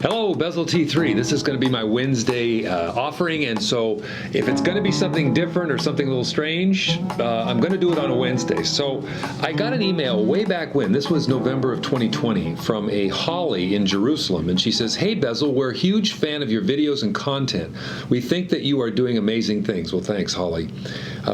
Hello, BezelT3. This is going to be my Wednesday offering, and so if it's going to be something different or something a little strange, I'm going to do it on a Wednesday. So I got an email way back when, this was November of 2020, from a Holly in Jerusalem, and she says, "Hey Bezel, we're a huge fan of your videos and content. We think that you are doing amazing things." Well, thanks, Holly.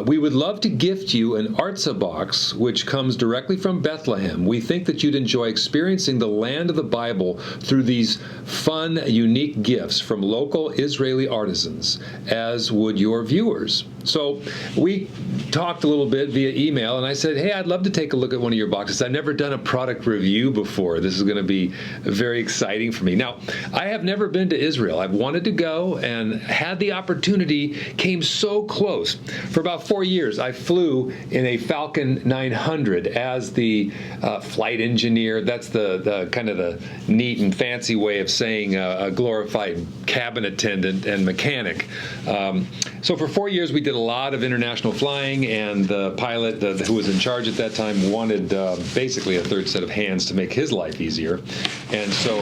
"We would love to gift you an Artza box, which comes directly from Bethlehem. We think that you'd enjoy experiencing the land of the Bible through these fun, unique gifts from local Israeli artisans, as would your viewers." So we talked a little bit via email, and I said, "Hey, I'd love to take a look at one of your boxes. I've never done a product review before. This is going to be very exciting for me." Now, I have never been to Israel. I've wanted to go and had the opportunity, came so close. For about 4 years, I flew in a Falcon 900 as the flight engineer. That's the kind of the neat and fancy way of saying a glorified cabin attendant and mechanic. So for 4 years, we did a lot of international flying, and the pilot who was in charge at that time wanted basically a third set of hands to make his life easier. And so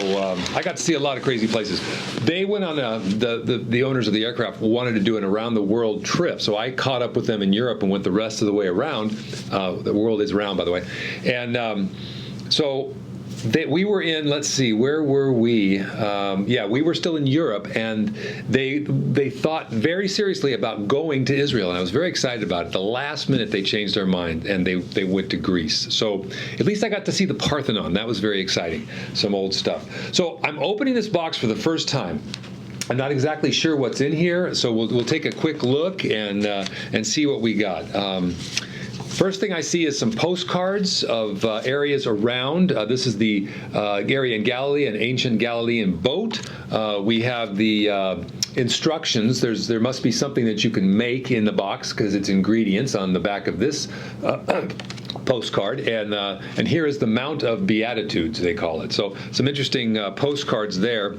I got to see a lot of crazy places. They went on the owners of the aircraft wanted to do an around-the-world trip, so I caught up with them in Europe and went the rest of the way around. The world is round, by the way. And so we were in, let's see, where were we? Yeah, we were still in Europe, and they thought very seriously about going to Israel, and I was very excited about it. The last minute, they changed their mind, and they went to Greece. So at least I got to see the Parthenon. That was very exciting, some old stuff. So I'm opening this box for the first time. I'm not exactly sure what's in here, so we'll take a quick look and see what we got. First thing I see is some postcards of areas around. This is the area in Galilee, an ancient Galilean boat. We have the instructions. There must be something that you can make in the box because it's ingredients on the back of this postcard. And here is the Mount of Beatitudes, they call it. So some interesting postcards there.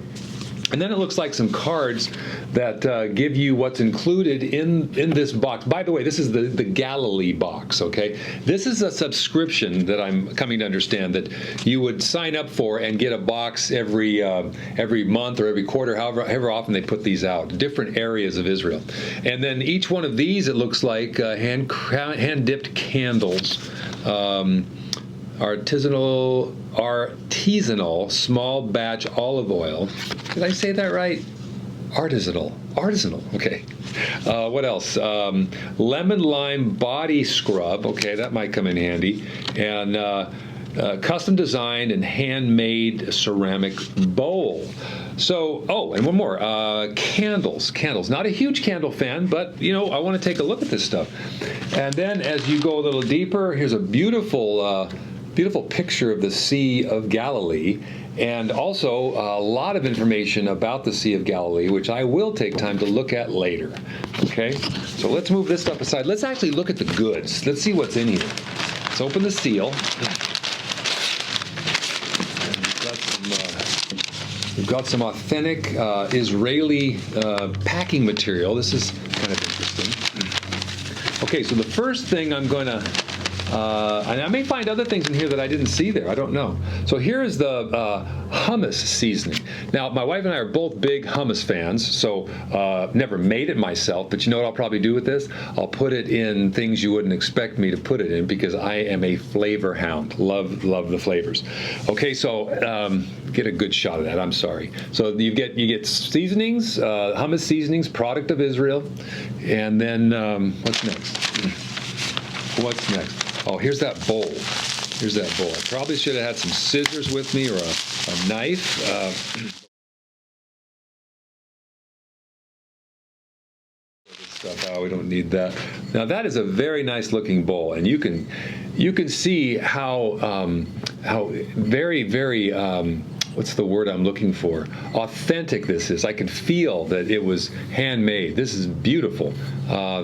And then it looks like some cards that give you what's included in this box. By the way, this is the Galilee Box, okay? This is a subscription that I'm coming to understand that you would sign up for and get a box every month or every quarter, however often they put these out, different areas of Israel. And then each one of these, it looks like hand-dipped candles, artisanal small batch olive oil. Did I say that right? Artisanal, okay. What else? Lemon lime body scrub, okay, that might come in handy. And custom designed and handmade ceramic bowl. So, oh, and one more, candles. Not a huge candle fan, but, you know, I want to take a look at this stuff. And then as you go a little deeper, here's a beautiful picture of the Sea of Galilee, and also a lot of information about the Sea of Galilee, which I will take time to look at later. Okay, so let's move this stuff aside. Let's actually look at the goods. Let's see what's in here. Let's open the seal. We've got some authentic Israeli packing material. This is kind of interesting. Okay, so the first thing I'm going to and I may find other things in here that I didn't see there. I don't know. So here is the hummus seasoning. Now, my wife and I are both big hummus fans, so never made it myself, but you know what I'll probably do with this? I'll put it in things you wouldn't expect me to put it in because I am a flavor hound. Love the flavors. Okay, so get a good shot of that. I'm sorry. So you get seasonings, hummus seasonings, product of Israel, and then what's next? What's next? Oh, here's that bowl. I probably should have had some scissors with me or a knife. We don't need that. Now that is a very nice looking bowl, and you can see how very what's the word I'm looking for? Authentic this is. I can feel that it was handmade. This is beautiful.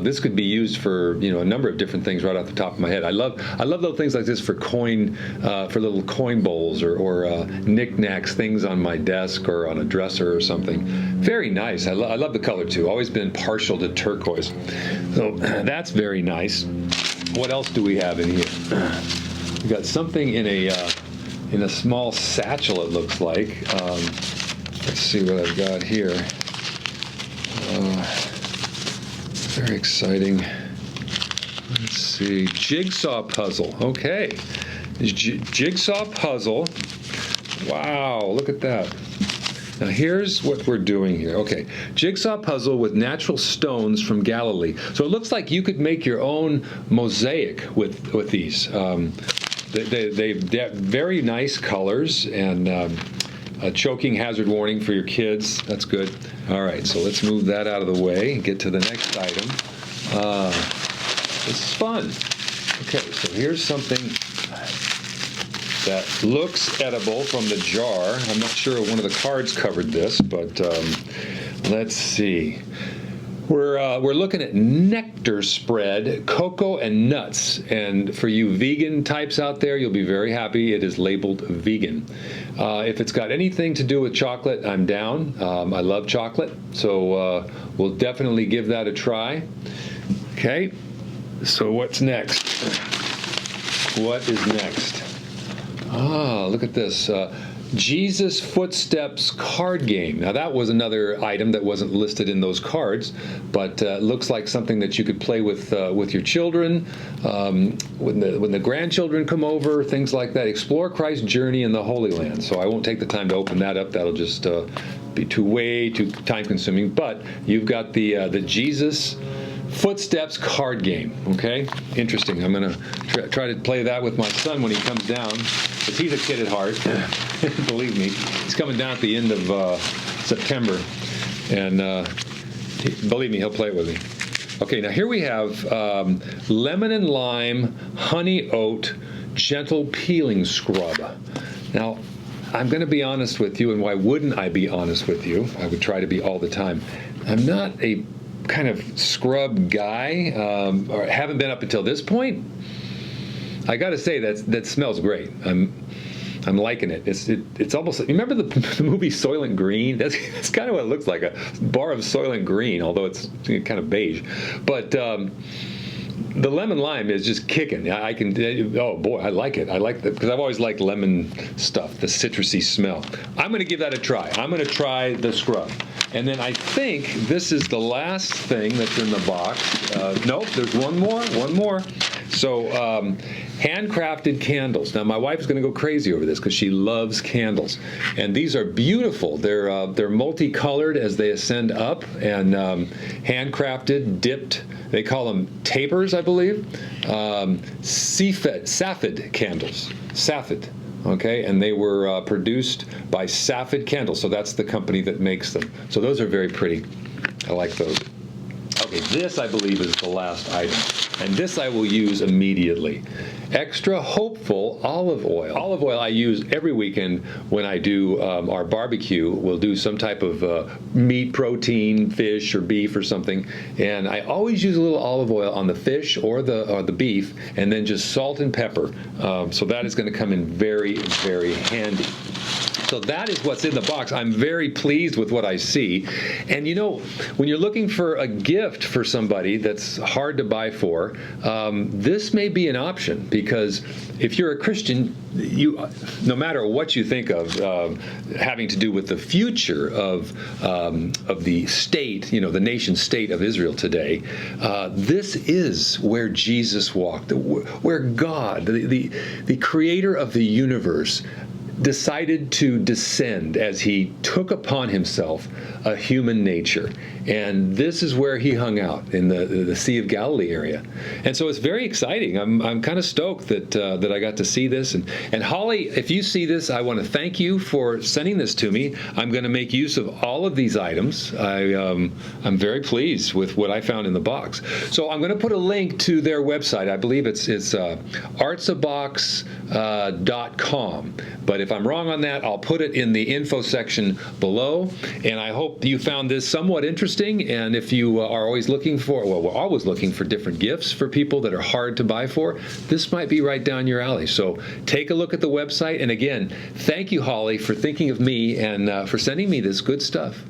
This could be used for a number of different things right off the top of my head. I love little things like this for little coin bowls or knickknacks, things on my desk or on a dresser or something. Very nice. I love the color too. Always been partial to turquoise. So that's very nice. What else do we have in here? We got something in a small satchel, it looks like. Let's see what I've got here. Very exciting. Let's see. Jigsaw Puzzle. Okay. Jigsaw Puzzle. Wow, look at that. Now here's what we're doing here. Okay, Jigsaw Puzzle with natural stones from Galilee. So it looks like you could make your own mosaic with these. They have very nice colors and a choking hazard warning for your kids. That's good. All right, so let's move that out of the way and get to the next item. This is fun. Okay, so here's something that looks edible from the jar. I'm not sure one of the cards covered this, but let's see. We're looking at Nectar spread, cocoa and nuts. And for you vegan types out there, you'll be very happy. It is labeled vegan. If it's got anything to do with chocolate, I'm down. I love chocolate, so we'll definitely give that a try. Okay, so what's next? What is next? Ah, look at this. Jesus Footsteps card game. Now that was another item that wasn't listed in those cards, but looks like something that you could play with your children, when the grandchildren come over, things like that. Explore Christ's journey in the Holy Land. So I won't take the time to open that up. That'll just be way too time consuming. But you've got the Jesus Footsteps card game. Okay, interesting. I'm gonna try to play that with my son when he comes down, because he's a kid at heart. Believe me, he's coming down at the end of September, and believe me, he'll play it with me. Okay, now here we have lemon and lime, honey oat, gentle peeling scrub. Now, I'm going to be honest with you, and why wouldn't I be honest with you? I would try to be all the time. I'm not a kind of scrub guy, or haven't been up until this point. I got to say that smells great. I'm liking it. It's almost. Remember the movie Soylent Green? That's kind of what it looks like, a bar of Soylent Green, although it's kind of beige. But the lemon lime is just kicking. I can. Oh boy, I like it. I like that because I've always liked lemon stuff, the citrusy smell. I'm going to give that a try. I'm going to try the scrub. And then I think this is the last thing that's in the box. Nope, there's one more. So handcrafted candles. Now my wife is going to go crazy over this because she loves candles, and these are beautiful. They're multicolored as they ascend up, and handcrafted, dipped. They call them tapers, I believe. Saffid candles. Saffid. Okay, and they were produced by Saffid Candles, so that's the company that makes them. So those are very pretty. I like those. Okay, this I believe is the last item, and this I will use immediately. Extra hopeful olive oil. Olive oil I use every weekend when I do our barbecue. We'll do some type of meat, protein, fish or beef or something, and I always use a little olive oil on the fish or the beef, and then just salt and pepper. So that is going to come in very, very handy. So that is what's in the box. I'm very pleased with what I see. And you know, when you're looking for a gift for somebody that's hard to buy for, this may be an option, because if you're a Christian, no matter what you think of having to do with the future of the state, the nation state of Israel today, this is where Jesus walked, where God, the creator of the universe, decided to descend as he took upon himself a human nature. And this is where he hung out, in the Sea of Galilee area. And so it's very exciting. I'm kind of stoked that I got to see this. And Holly, if you see this, I want to thank you for sending this to me. I'm going to make use of all of these items. I'm very pleased with what I found in the box. So I'm going to put a link to their website. I believe it's artzabox.com. But if I'm wrong on that, I'll put it in the info section below. And I hope you found this somewhat interesting. And if you are always looking for, well, we're always looking for different gifts for people that are hard to buy for, this might be right down your alley. So take a look at the website. And again, thank you, Holly, for thinking of me and for sending me this good stuff.